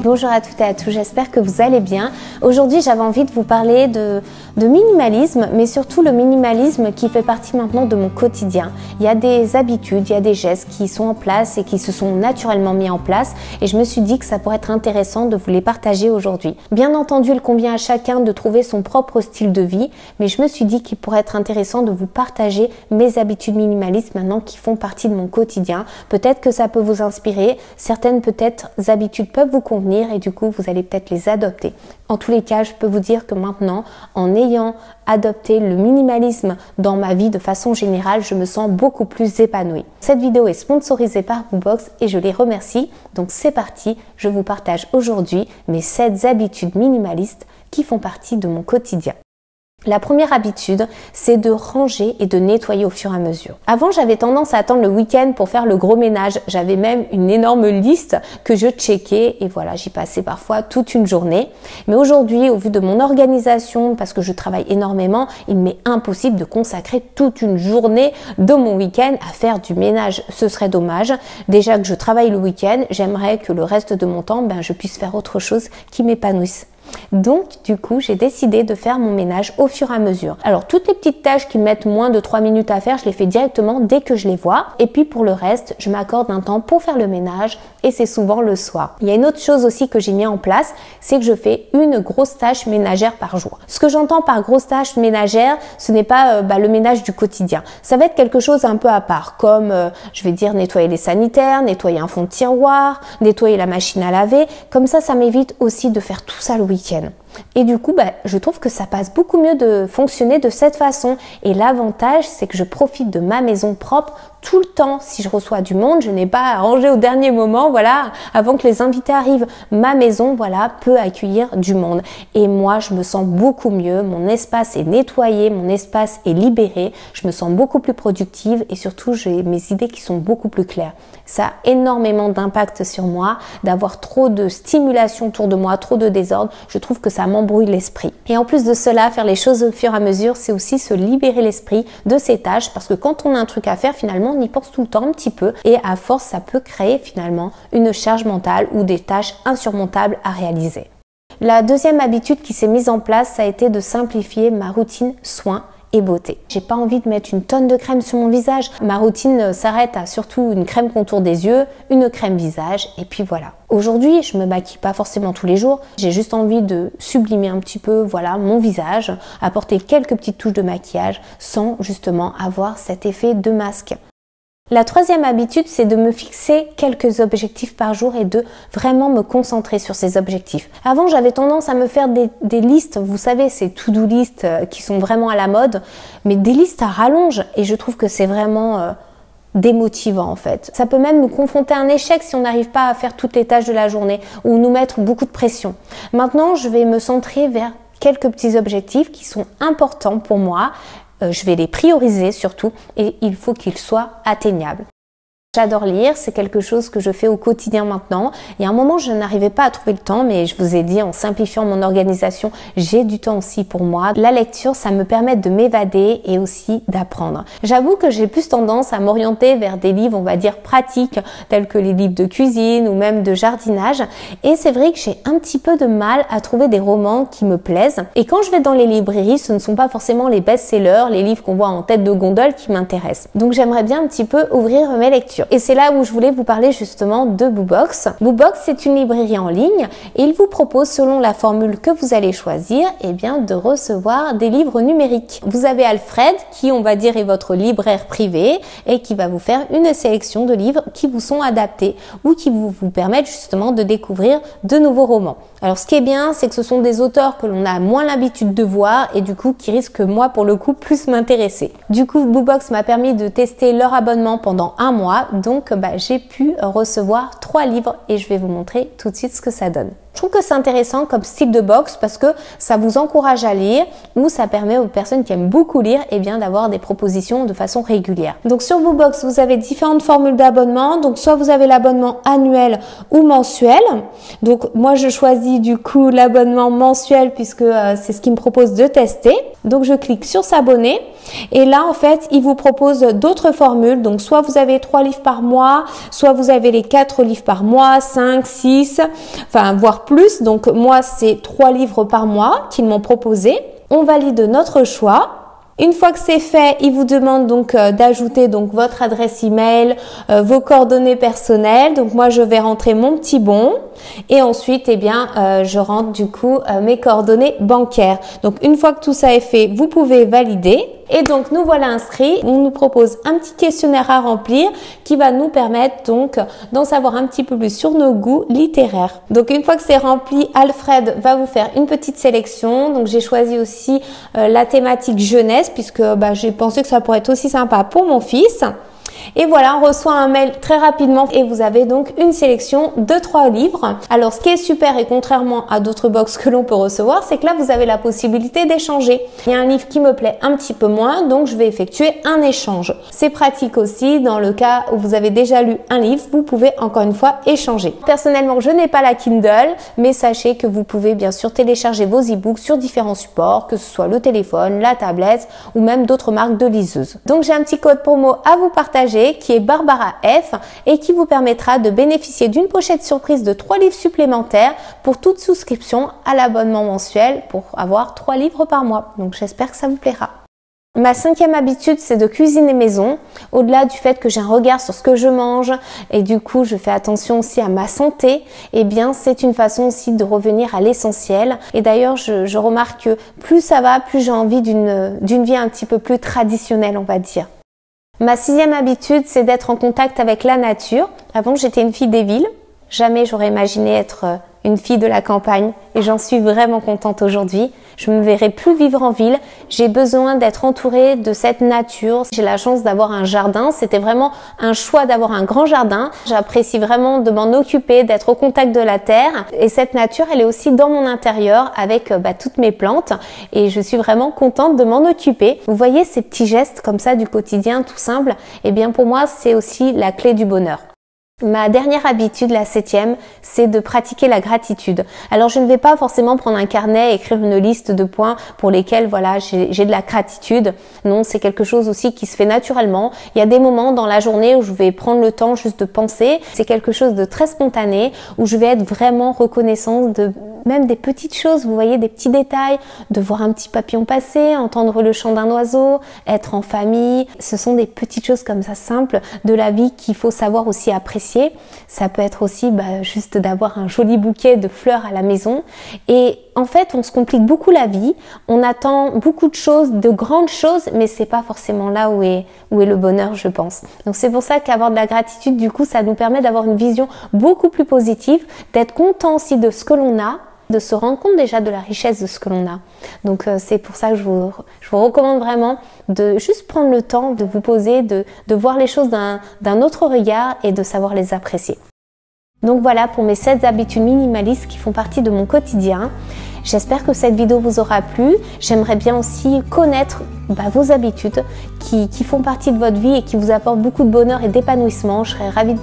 Bonjour à toutes et à tous, j'espère que vous allez bien. Aujourd'hui, j'avais envie de vous parler de minimalisme, mais surtout le minimalisme qui fait partie maintenant de mon quotidien. Il y a des habitudes, il y a des gestes qui sont en place et qui se sont naturellement mis en place et je me suis dit que ça pourrait être intéressant de vous les partager aujourd'hui. Bien entendu, il convient à chacun de trouver son propre style de vie, mais je me suis dit qu'il pourrait être intéressant de vous partager mes habitudes minimalistes maintenant qui font partie de mon quotidien. Peut-être que ça peut vous inspirer, certaines peut-être habitudes peuvent vous convenir et du coup vous allez peut-être les adopter. En tous les cas, je peux vous dire que maintenant, en ayant adopté le minimalisme dans ma vie de façon générale, je me sens beaucoup plus épanouie. Cette vidéo est sponsorisée par Boobox et je les remercie. Donc c'est parti, je vous partage aujourd'hui mes 7 habitudes minimalistes qui font partie de mon quotidien. La première habitude, c'est de ranger et de nettoyer au fur et à mesure. Avant, j'avais tendance à attendre le week-end pour faire le gros ménage. J'avais même une énorme liste que je checkais et voilà, j'y passais parfois toute une journée. Mais aujourd'hui, au vu de mon organisation, parce que je travaille énormément, il m'est impossible de consacrer toute une journée de mon week-end à faire du ménage. Ce serait dommage. Déjà que je travaille le week-end, j'aimerais que le reste de mon temps, je puisse faire autre chose qui m'épanouisse. Donc du coup j'ai décidé de faire mon ménage au fur et à mesure. Alors toutes les petites tâches qui mettent moins de 3 minutes à faire, je les fais directement dès que je les vois. Et puis pour le reste, je m'accorde un temps pour faire le ménage et c'est souvent le soir. Il y a une autre chose aussi que j'ai mis en place, c'est que je fais une grosse tâche ménagère par jour. Ce que j'entends par grosse tâche ménagère, ce n'est pas le ménage du quotidien. Ça va être quelque chose un peu à part, comme je vais dire nettoyer les sanitaires, nettoyer un fond de tiroir, nettoyer la machine à laver. Comme ça m'évite aussi de faire tout ça le week-end. Et du coup, je trouve que ça passe beaucoup mieux de fonctionner de cette façon. Et l'avantage, c'est que je profite de ma maison propre tout le temps. Si je reçois du monde, je n'ai pas à ranger au dernier moment, voilà, avant que les invités arrivent. Ma maison, voilà, peut accueillir du monde. Et moi, je me sens beaucoup mieux. Mon espace est nettoyé, mon espace est libéré. Je me sens beaucoup plus productive et surtout, j'ai mes idées qui sont beaucoup plus claires. Ça a énormément d'impact sur moi d'avoir trop de stimulation autour de moi, trop de désordre. Je trouve que ça m'embrouille l'esprit. Et en plus de cela, faire les choses au fur et à mesure, c'est aussi se libérer l'esprit de ces tâches parce que quand on a un truc à faire, finalement, on y pense tout le temps un petit peu et à force, ça peut créer finalement une charge mentale ou des tâches insurmontables à réaliser. La deuxième habitude qui s'est mise en place, ça a été de simplifier ma routine soins et beauté. J'ai pas envie de mettre une tonne de crème sur mon visage. Ma routine s'arrête à surtout une crème contour des yeux, une crème visage et puis voilà. Aujourd'hui, je me maquille pas forcément tous les jours. J'ai juste envie de sublimer un petit peu, voilà, mon visage, apporter quelques petites touches de maquillage sans justement avoir cet effet de masque. La troisième habitude, c'est de me fixer quelques objectifs par jour et de vraiment me concentrer sur ces objectifs. Avant, j'avais tendance à me faire des listes, vous savez, ces to-do listes qui sont vraiment à la mode, mais des listes à rallonge et je trouve que c'est vraiment démotivant en fait. Ça peut même nous confronter à un échec si on n'arrive pas à faire toutes les tâches de la journée ou nous mettre beaucoup de pression. Maintenant, je vais me centrer vers quelques petits objectifs qui sont importants pour moi. Je vais les prioriser surtout et il faut qu'ils soient atteignables. J'adore lire, c'est quelque chose que je fais au quotidien maintenant. Il y a un moment, je n'arrivais pas à trouver le temps, mais je vous ai dit, en simplifiant mon organisation, j'ai du temps aussi pour moi. La lecture, ça me permet de m'évader et aussi d'apprendre. J'avoue que j'ai plus tendance à m'orienter vers des livres, on va dire, pratiques, tels que les livres de cuisine ou même de jardinage. Et c'est vrai que j'ai un petit peu de mal à trouver des romans qui me plaisent. Et quand je vais dans les librairies, ce ne sont pas forcément les best-sellers, les livres qu'on voit en tête de gondole qui m'intéressent. Donc j'aimerais bien un petit peu ouvrir mes lectures. Et c'est là où je voulais vous parler justement de Boobox. Boobox, c'est une librairie en ligne et il vous propose, selon la formule que vous allez choisir, de recevoir des livres numériques. Vous avez Alfred qui, on va dire, est votre libraire privé et qui va vous faire une sélection de livres qui vous sont adaptés ou qui vous permettent justement de découvrir de nouveaux romans. Alors ce qui est bien, c'est que ce sont des auteurs que l'on a moins l'habitude de voir et du coup qui risquent moi pour le coup plus m'intéresser. Du coup, Boobox m'a permis de tester leur abonnement pendant un mois. Donc j'ai pu recevoir 3 livres et je vais vous montrer tout de suite ce que ça donne. Je trouve que c'est intéressant comme style de box parce que ça vous encourage à lire ou ça permet aux personnes qui aiment beaucoup lire d'avoir des propositions de façon régulière. Donc sur Boobox, vous avez différentes formules d'abonnement. Donc soit vous avez l'abonnement annuel ou mensuel. Donc moi je choisis du coup l'abonnement mensuel puisque c'est ce qui me propose de tester. Donc je clique sur s'abonner et là en fait il vous propose d'autres formules. Donc soit vous avez 3 livres par mois, soit vous avez les 4 livres par mois, 5, 6, enfin voire plus. Donc moi c'est 3 livres par mois qu'ils m'ont proposé. On valide notre choix. Une fois que c'est fait, il vous demande donc d'ajouter donc votre adresse email, vos coordonnées personnelles. Donc moi je vais rentrer mon petit bon et ensuite je rentre du coup mes coordonnées bancaires. Donc une fois que tout ça est fait, vous pouvez valider. Et donc nous voilà inscrits. On nous propose un petit questionnaire à remplir qui va nous permettre donc d'en savoir un petit peu plus sur nos goûts littéraires. Donc une fois que c'est rempli, Alfred va vous faire une petite sélection. Donc j'ai choisi aussi la thématique jeunesse puisque j'ai pensé que ça pourrait être aussi sympa pour mon fils. Et voilà, on reçoit un mail très rapidement et vous avez donc une sélection de 3 livres. Alors, ce qui est super et contrairement à d'autres box que l'on peut recevoir, c'est que là, vous avez la possibilité d'échanger. Il y a un livre qui me plaît un petit peu moins, donc je vais effectuer un échange. C'est pratique aussi dans le cas où vous avez déjà lu un livre, vous pouvez encore une fois échanger. Personnellement, je n'ai pas la Kindle, mais sachez que vous pouvez bien sûr télécharger vos e-books sur différents supports, que ce soit le téléphone, la tablette ou même d'autres marques de liseuses. Donc, j'ai un petit code promo à vous partager qui est Barbara F et qui vous permettra de bénéficier d'une pochette surprise de 3 livres supplémentaires pour toute souscription à l'abonnement mensuel pour avoir 3 livres par mois. Donc j'espère que ça vous plaira. Ma 5e habitude, c'est de cuisiner maison. Au-delà du fait que j'ai un regard sur ce que je mange et du coup, je fais attention aussi à ma santé, c'est une façon aussi de revenir à l'essentiel. Et d'ailleurs, je remarque que plus ça va, plus j'ai envie d'une vie un petit peu plus traditionnelle, on va dire. Ma 6e habitude, c'est d'être en contact avec la nature. Avant, j'étais une fille des villes. Jamais j'aurais imaginé être une fille de la campagne et j'en suis vraiment contente aujourd'hui. Je ne me verrai plus vivre en ville. J'ai besoin d'être entourée de cette nature. J'ai la chance d'avoir un jardin. C'était vraiment un choix d'avoir un grand jardin. J'apprécie vraiment de m'en occuper, d'être au contact de la terre. Et cette nature, elle est aussi dans mon intérieur avec toutes mes plantes. Et je suis vraiment contente de m'en occuper. Vous voyez ces petits gestes comme ça du quotidien tout simple. Pour moi, c'est aussi la clé du bonheur. Ma dernière habitude, la 7e, c'est de pratiquer la gratitude. Alors, je ne vais pas forcément prendre un carnet et écrire une liste de points pour lesquels, j'ai de la gratitude. Non, c'est quelque chose aussi qui se fait naturellement. Il y a des moments dans la journée où je vais prendre le temps juste de penser. C'est quelque chose de très spontané où je vais être vraiment reconnaissante de même des petites choses. Vous voyez, des petits détails, de voir un petit papillon passer, entendre le chant d'un oiseau, être en famille. Ce sont des petites choses comme ça simples de la vie qu'il faut savoir aussi apprécier. Ça peut être aussi juste d'avoir un joli bouquet de fleurs à la maison. Et en fait, on se complique beaucoup la vie. On attend beaucoup de choses, de grandes choses, mais c'est pas forcément là où est le bonheur, je pense. Donc c'est pour ça qu'avoir de la gratitude, du coup, ça nous permet d'avoir une vision beaucoup plus positive, d'être content aussi de ce que l'on a, de se rendre compte déjà de la richesse de ce que l'on a. Donc c'est pour ça que je vous recommande vraiment de juste prendre le temps de vous poser, de voir les choses d'un autre regard et de savoir les apprécier. Donc voilà pour mes 7 habitudes minimalistes qui font partie de mon quotidien. J'espère que cette vidéo vous aura plu. J'aimerais bien aussi connaître vos habitudes qui font partie de votre vie et qui vous apportent beaucoup de bonheur et d'épanouissement. Je serais ravie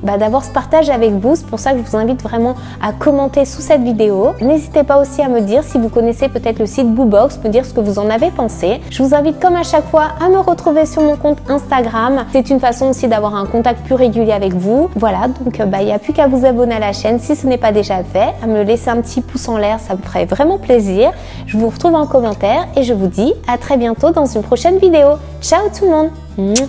d'avoir ce partage avec vous. C'est pour ça que je vous invite vraiment à commenter sous cette vidéo. N'hésitez pas aussi à me dire si vous connaissez peut-être le site Boobox, me dire ce que vous en avez pensé. Je vous invite comme à chaque fois à me retrouver sur mon compte Instagram. C'est une façon aussi d'avoir un contact plus régulier avec vous. Voilà, donc il n'y a plus qu'à vous abonner à la chaîne si ce n'est pas déjà fait, à me laisser un petit pouce en l'air, ça me ferait vraiment plaisir. Je vous retrouve en commentaire et je vous dis à très bientôt dans une prochaine vidéo. Ciao tout le monde!